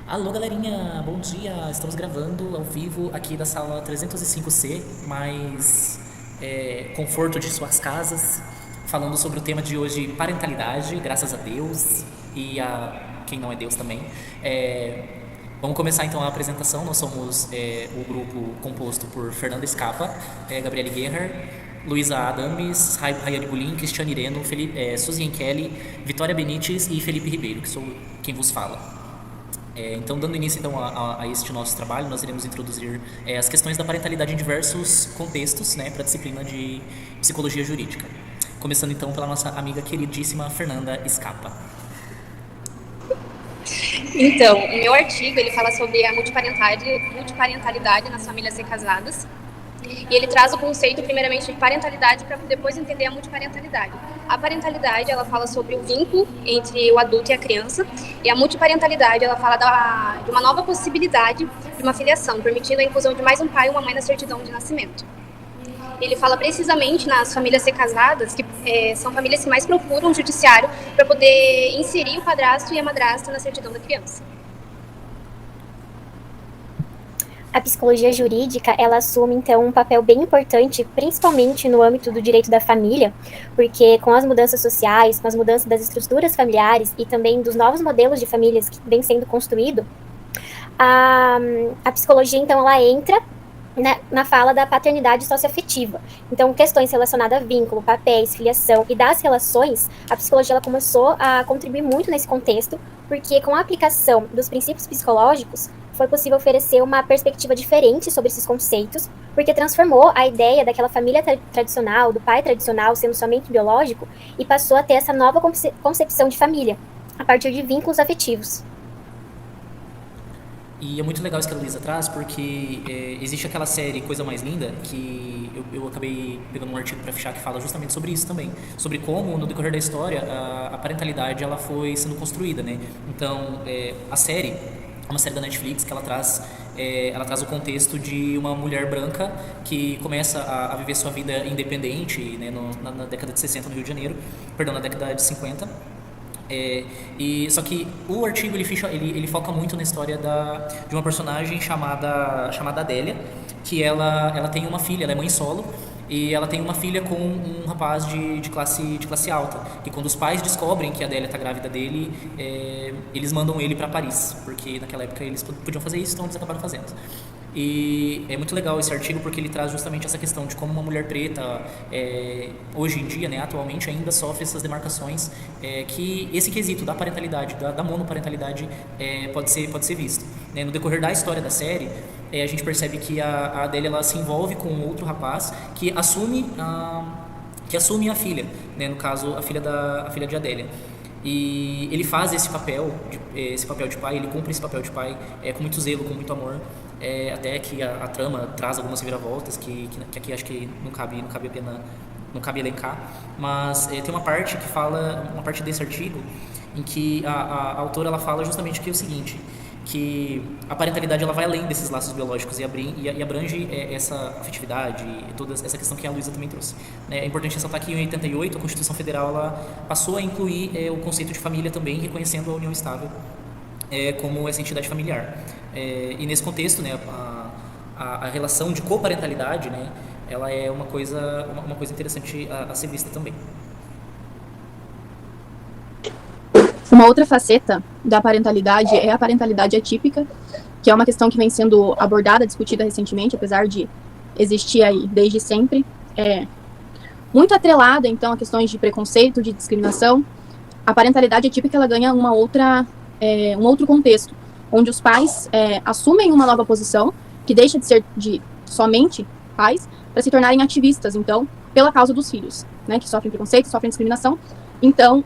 Alô, galerinha, bom dia. Estamos gravando ao vivo aqui da sala 305C, mais conforto de suas casas, falando sobre o tema de hoje, parentalidade, graças a Deus e a quem não é Deus também. Vamos começar então a apresentação. Nós somos o grupo composto por Fernanda Scapa, Gabriele Guerra, Luísa Adams, Rayane Bulim, Cristiane Ireno, Suzy Kelly, Vitória Benites e Felipe Ribeiro, que sou quem vos fala. Então, dando início então a este nosso trabalho, nós iremos introduzir as questões da parentalidade em diversos contextos, né, para a disciplina de psicologia jurídica. Começando então pela nossa amiga queridíssima Fernanda Scapa. Então, o meu artigo ele fala sobre a multiparentalidade nas famílias recasadas. E ele traz o conceito, primeiramente, de parentalidade para depois entender a multiparentalidade. A parentalidade, ela fala sobre o vínculo entre o adulto e a criança. E a multiparentalidade, ela fala de uma nova possibilidade de uma filiação, permitindo a inclusão de mais um pai e uma mãe na certidão de nascimento. Ele fala precisamente nas famílias recasadas, que são famílias que mais procuram o judiciário para poder inserir o padrasto e a madrasta na certidão da criança. A psicologia jurídica, ela assume, então, um papel bem importante, principalmente no âmbito do direito da família, porque com as mudanças sociais, com as mudanças das estruturas familiares e também dos novos modelos de famílias que vem sendo construído, a psicologia, então, ela entra na fala da paternidade socioafetiva. Então, questões relacionadas a vínculo, papéis, filiação e das relações, a psicologia ela começou a contribuir muito nesse contexto, porque com a aplicação dos princípios psicológicos, foi possível oferecer uma perspectiva diferente sobre esses conceitos, porque transformou a ideia daquela família tradicional, do pai tradicional sendo somente biológico, e passou a ter essa nova concepção de família, a partir de vínculos afetivos. E é muito legal isso que a Luísa traz, porque existe aquela série Coisa Mais Linda, que eu acabei pegando um artigo para fechar que fala justamente sobre isso também, sobre como no decorrer da história a parentalidade ela foi sendo construída, né? Então a série é uma série da Netflix que ela traz o contexto de uma mulher branca que começa a viver sua vida independente, né, na década de 60 no Rio de Janeiro, perdão, na década de 50. Só que o artigo ele foca muito na história de uma personagem chamada Adélia, que ela tem uma filha, ela é mãe solo, e ela tem uma filha com um rapaz de classe alta. E quando os pais descobrem que a Adélia está grávida dele, eles mandam ele para Paris, porque naquela época eles podiam fazer isso, então eles acabaram fazendo. E é muito legal esse artigo porque ele traz justamente essa questão de como uma mulher preta, hoje em dia, né, atualmente, ainda sofre essas demarcações, que esse quesito da parentalidade, da monoparentalidade, pode ser visto. Né? No decorrer da história da série, a gente percebe que a Adélia ela se envolve com outro rapaz que assume a filha, né? No caso, a filha de Adélia. E ele faz esse papel de pai, ele cumpre esse papel de pai com muito zelo, com muito amor, até que a trama traz algumas reviravoltas que aqui acho que não cabe a pena, não cabe elencar, mas tem uma parte desse artigo em que a autora ela fala justamente que é o seguinte, que a parentalidade ela vai além desses laços biológicos e abrange essa afetividade e toda essa questão que a Luísa também trouxe. É importante ressaltar que em 88 a Constituição Federal ela passou a incluir o conceito de família também, reconhecendo a união estável como essa entidade familiar. E nesse contexto, né, a relação de coparentalidade, né, ela é uma coisa interessante a ser vista também. Uma outra faceta da parentalidade é a parentalidade atípica, que é uma questão que vem sendo abordada, discutida recentemente, apesar de existir aí desde sempre. Muito atrelada, então, a questões de preconceito, de discriminação. A parentalidade atípica ela ganha um outro contexto, onde os pais assumem uma nova posição, que deixa de ser de somente pais, para se tornarem ativistas, então, pela causa dos filhos, né, que sofrem preconceito, sofrem discriminação. Então,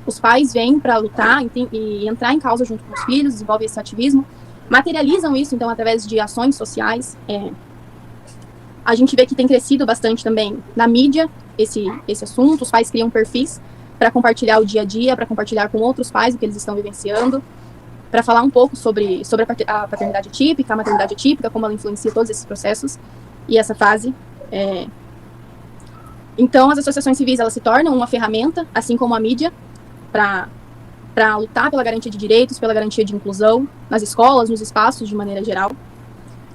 os pais vêm para lutar e entrar em causa junto com os filhos, desenvolvem esse ativismo, materializam isso, então, através de ações sociais. A gente vê que tem crescido bastante também na mídia esse assunto, os pais criam perfis para compartilhar o dia a dia, para compartilhar com outros pais o que eles estão vivenciando, para falar um pouco sobre a paternidade atípica, a maternidade atípica, como ela influencia todos esses processos e essa fase. Então, as associações civis elas se tornam uma ferramenta, assim como a mídia, para para lutar pela garantia de direitos, pela garantia de inclusão nas escolas, nos espaços de maneira geral.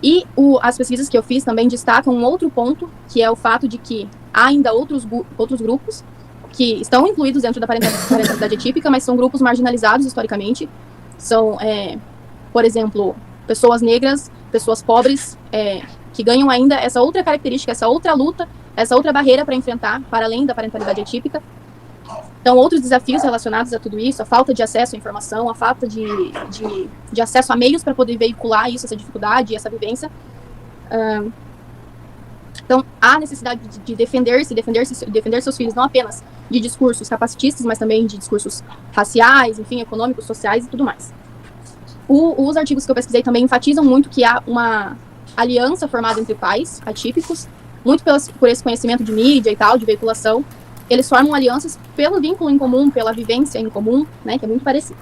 E as pesquisas que eu fiz também destacam um outro ponto, que é o fato de que há ainda outros grupos que estão incluídos dentro da parentalidade atípica, mas são grupos marginalizados historicamente. São, por exemplo, pessoas negras, pessoas pobres, que ganham ainda essa outra característica, essa outra luta, essa outra barreira para enfrentar, para além da parentalidade atípica. Então, outros desafios relacionados a tudo isso, a falta de acesso à informação, a falta de acesso a meios para poder veicular isso, essa dificuldade, essa vivência. Então, há necessidade de defender seus filhos, não apenas de discursos capacitistas, mas também de discursos raciais, enfim, econômicos, sociais e tudo mais. Os artigos que eu pesquisei também enfatizam muito que há uma aliança formada entre pais atípicos, muito por esse conhecimento de mídia e tal, de veiculação. Eles formam alianças pelo vínculo em comum, pela vivência em comum, né, que é muito parecido.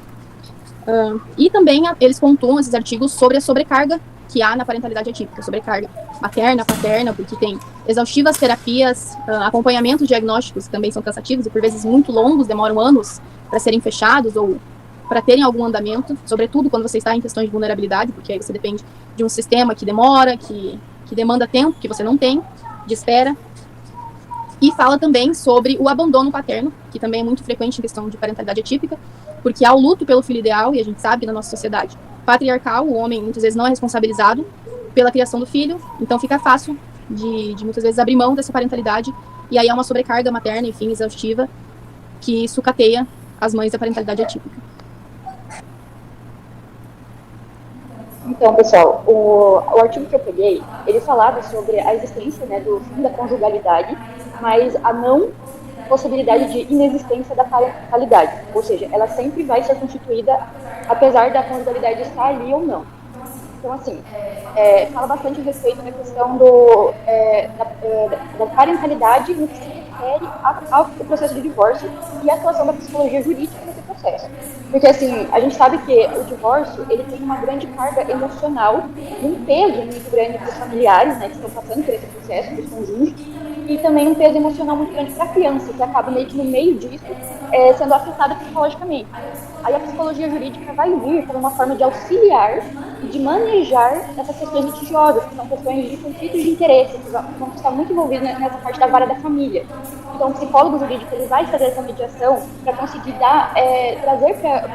E também eles pontuam esses artigos sobre a sobrecarga que há na parentalidade atípica, sobrecarga materna, paterna, porque tem exaustivas terapias, acompanhamentos diagnósticos que também são cansativos e por vezes muito longos, demoram anos para serem fechados ou para terem algum andamento, sobretudo quando você está em questões de vulnerabilidade, porque aí você depende de um sistema que demora, que demanda tempo, que você não tem, de espera. E fala também sobre o abandono paterno, que também é muito frequente em questão de parentalidade atípica, porque há o luto pelo filho ideal, e a gente sabe na nossa sociedade patriarcal, o homem muitas vezes não é responsabilizado pela criação do filho, então fica fácil de muitas vezes abrir mão dessa parentalidade, e aí há uma sobrecarga materna, enfim, exaustiva, que sucateia as mães da parentalidade atípica. Então, pessoal, o artigo que eu peguei, ele falava sobre a existência, né, do fim da conjugalidade, mas a não possibilidade de inexistência da parentalidade, ou seja, ela sempre vai ser constituída apesar da conjugalidade estar ali ou não. Então, assim, fala bastante a respeito da questão da parentalidade no que se refere ao processo de divórcio e a atuação da psicologia jurídica nesse processo. Porque, assim, a gente sabe que o divórcio, ele tem uma grande carga emocional, um peso muito grande para os familiares, né, que estão passando por esse processo, dos cônjuges, e também um peso emocional muito grande para a criança, que acaba meio que no meio disso sendo afetada psicologicamente. Aí a psicologia jurídica vai vir como uma forma de auxiliar e de manejar essas questões litigiosas, que são questões de conflitos de interesse, que vão estar muito envolvidos nessa parte da vara da família. Então, o psicólogo jurídico ele vai fazer essa mediação para conseguir trazer para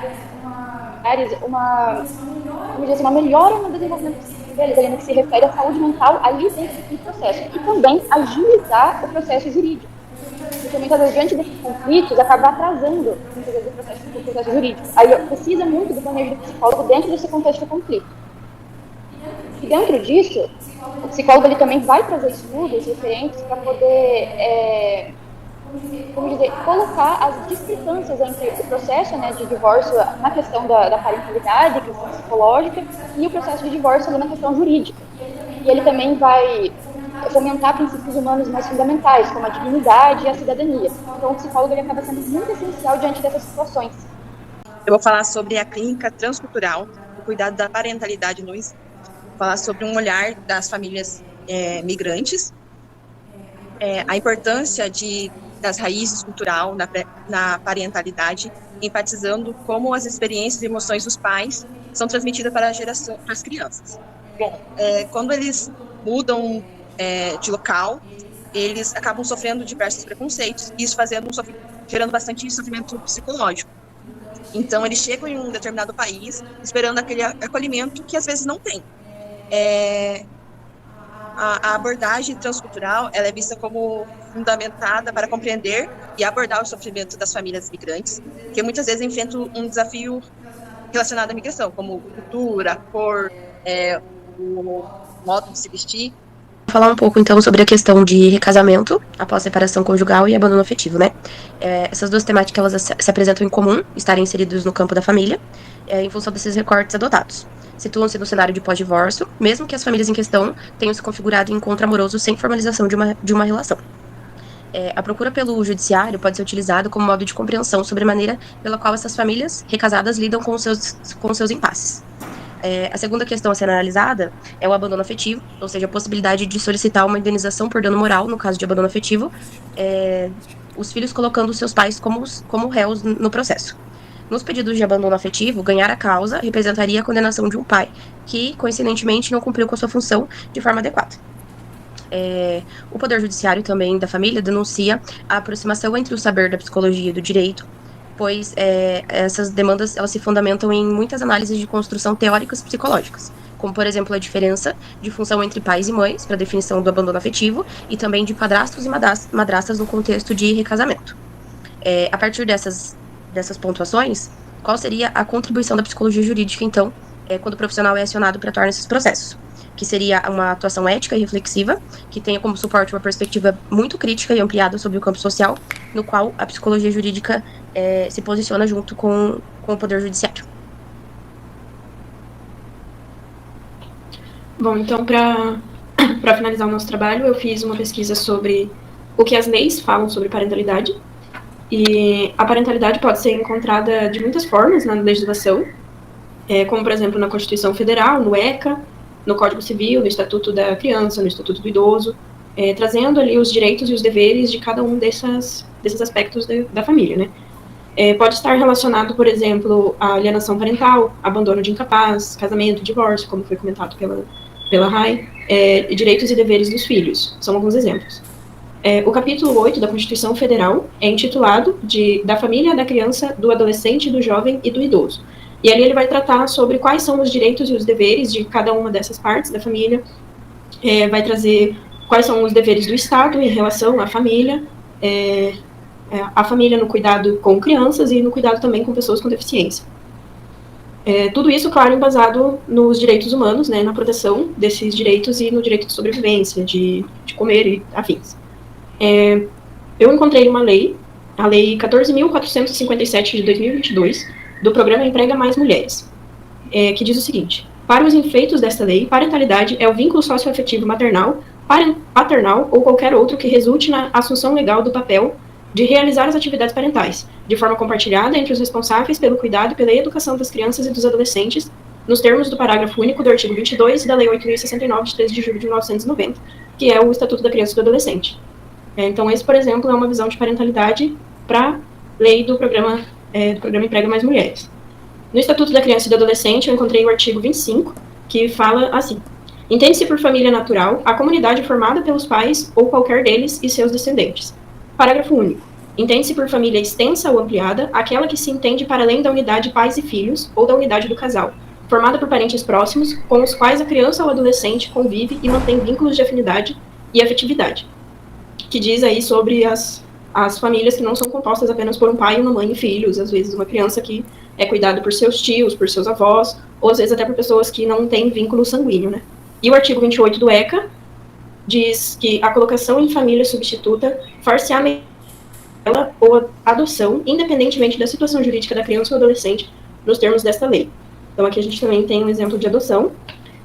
uma melhora no desenvolvimento deles, ali no que se refere à saúde mental, ali dentro do processo. E também agilizar o processo jurídico. Porque muitas vezes, diante desses conflitos, acaba atrasando muitas vezes o processo jurídico. Aí precisa muito do manejo do psicólogo dentro desse contexto de conflito. E dentro disso, o psicólogo ele também vai trazer estudos referentes para poder colocar as discrepâncias entre o processo, né, de divórcio na questão da parentalidade, questão psicológica, e o processo de divórcio ali na questão jurídica. E ele também vai fomentar princípios humanos mais fundamentais, como a dignidade e a cidadania. Então, o psicólogo ele acaba sendo muito essencial diante dessas situações. Eu vou falar sobre a clínica transcultural, o cuidado da parentalidade no ensino. Vou falar sobre um olhar das famílias migrantes, a importância das raízes cultural na parentalidade, enfatizando como as experiências e emoções dos pais são transmitidas para as crianças. Bom, quando eles mudam de local, eles acabam sofrendo diversos preconceitos, isso gerando bastante sofrimento psicológico. Então, eles chegam em um determinado país esperando aquele acolhimento que às vezes não tem. A abordagem transcultural ela é vista como fundamentada para compreender e abordar o sofrimento das famílias migrantes, que muitas vezes enfrentam um desafio relacionado à migração, como cultura, cor, o modo de se vestir. Vou falar um pouco, então, sobre a questão de recasamento após separação conjugal e abandono afetivo, né? Essas duas temáticas, elas se apresentam em comum, estarem inseridos no campo da família, em função desses recortes adotados. Situam-se no cenário de pós-divórcio, mesmo que as famílias em questão tenham se configurado em encontro amoroso sem formalização de uma relação. A procura pelo judiciário pode ser utilizado como modo de compreensão sobre a maneira pela qual essas famílias recasadas lidam com os seus impasses. A segunda questão a ser analisada é o abandono afetivo, ou seja, a possibilidade de solicitar uma indenização por dano moral, no caso de abandono afetivo, os filhos colocando seus pais como réus no processo. Nos pedidos de abandono afetivo, ganhar a causa representaria a condenação de um pai que, coincidentemente, não cumpriu com a sua função de forma adequada. O Poder Judiciário também da família denuncia a aproximação entre o saber da psicologia e do direito, pois essas demandas elas se fundamentam em muitas análises de construção teóricas psicológicas, como, por exemplo, a diferença de função entre pais e mães para a definição do abandono afetivo e também de padrastos e madrastas no contexto de recasamento. A partir dessas pontuações, qual seria a contribuição da psicologia jurídica, então, quando o profissional é acionado para atuar nesses processos? Que seria uma atuação ética e reflexiva, que tenha como suporte uma perspectiva muito crítica e ampliada sobre o campo social, no qual a psicologia jurídica se posiciona junto com o Poder Judiciário. Bom, então, para finalizar o nosso trabalho, eu fiz uma pesquisa sobre o que as leis falam sobre parentalidade. E a parentalidade pode ser encontrada de muitas formas na legislação, como, por exemplo, na Constituição Federal, no ECA, no Código Civil, no Estatuto da Criança, no Estatuto do Idoso, trazendo ali os direitos e os deveres de cada um desses aspectos da família, né? Pode estar relacionado, por exemplo, à alienação parental, abandono de incapaz, casamento, divórcio, como foi comentado pela Rai, direitos e deveres dos filhos, são alguns exemplos. O capítulo 8 da Constituição Federal é intitulado da família, da criança, do adolescente, do jovem e do idoso. E ali ele vai tratar sobre quais são os direitos e os deveres de cada uma dessas partes da família, vai trazer quais são os deveres do Estado em relação à família, a família no cuidado com crianças e no cuidado também com pessoas com deficiência. Tudo isso, claro, embasado nos direitos humanos, né, na proteção desses direitos e no direito de sobrevivência, de comer e afins. Eu encontrei uma lei, a Lei 14.457 de 2022, do Programa Emprega Mais Mulheres, que diz o seguinte: para os efeitos desta lei, parentalidade é o vínculo socioafetivo maternal, paternal ou qualquer outro que resulte na assunção legal do papel de realizar as atividades parentais, de forma compartilhada entre os responsáveis pelo cuidado e pela educação das crianças e dos adolescentes, nos termos do parágrafo único do artigo 22 da Lei 8.069, de 13 de julho de 1990, que é o Estatuto da Criança e do Adolescente. Então, esse, por exemplo, é uma visão de parentalidade para a lei do programa Emprega Mais Mulheres. No Estatuto da Criança e do Adolescente, eu encontrei o artigo 25, que fala assim: entende-se por família natural a comunidade formada pelos pais ou qualquer deles e seus descendentes. Parágrafo único. Entende-se por família extensa ou ampliada aquela que se entende para além da unidade pais e filhos ou da unidade do casal, formada por parentes próximos com os quais a criança ou adolescente convive e mantém vínculos de afinidade e afetividade. Que diz aí sobre as famílias que não são compostas apenas por um pai, uma mãe e filhos, às vezes uma criança que é cuidada por seus tios, por seus avós, ou às vezes até por pessoas que não têm vínculo sanguíneo, né? E o artigo 28 do ECA diz que a colocação em família substituta far-se-á ela ou adoção, independentemente da situação jurídica da criança ou adolescente, nos termos desta lei. Então aqui a gente também tem um exemplo de adoção.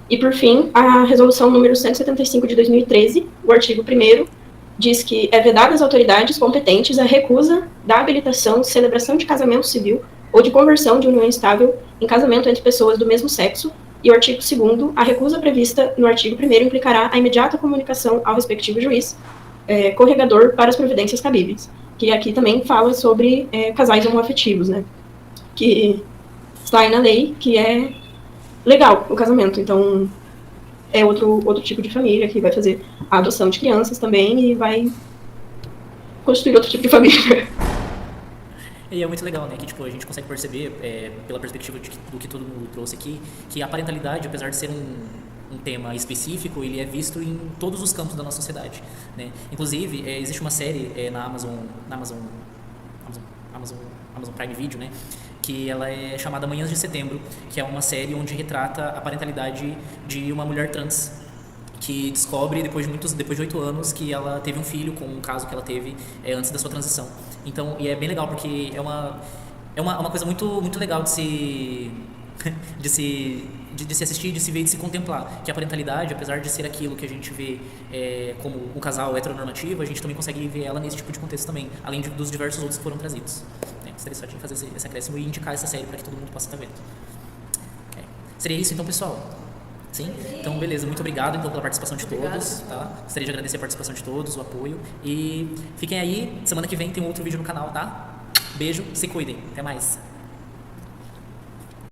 E por fim, a resolução número 175 de 2013, o artigo 1º, diz que é vedada às autoridades competentes a recusa da habilitação, celebração de casamento civil ou de conversão de união estável em casamento entre pessoas do mesmo sexo, e o artigo 2º, a recusa prevista no artigo 1º implicará a imediata comunicação ao respectivo juiz corregador para as providências cabíveis, que aqui também fala sobre casais homoafetivos, né, que está aí na lei, que é legal o casamento, então é outro tipo de família que vai fazer a adoção de crianças também e vai constituir outro tipo de família. E é muito legal, né, que tipo, a gente consegue perceber, pela perspectiva do que todo mundo trouxe aqui, que a parentalidade, apesar de ser um tema específico, ele é visto em todos os campos da nossa sociedade, né? Inclusive, existe uma série na Amazon Prime Video, né, que ela é chamada Manhãs de Setembro, que é uma série onde retrata a parentalidade de uma mulher trans, que descobre depois de 8 anos que ela teve um filho com um caso que ela teve antes da sua transição. Então, e é bem legal porque é uma coisa muito, muito legal de se assistir, de se ver, de se contemplar, que a parentalidade, apesar de ser aquilo que a gente vê como um casal heteronormativo, a gente também consegue ver ela nesse tipo de contexto também, além dos diversos outros que foram trazidos. Seria só de fazer esse acréscimo e indicar essa série para que todo mundo possa estar vendo. Seria isso então, pessoal? Sim? Então, beleza. Muito obrigado então, pela participação de todos. Tá? Gostaria de agradecer a participação de todos, o apoio. E fiquem aí. Semana que vem tem um outro vídeo no canal, tá? Beijo, se cuidem. Até mais.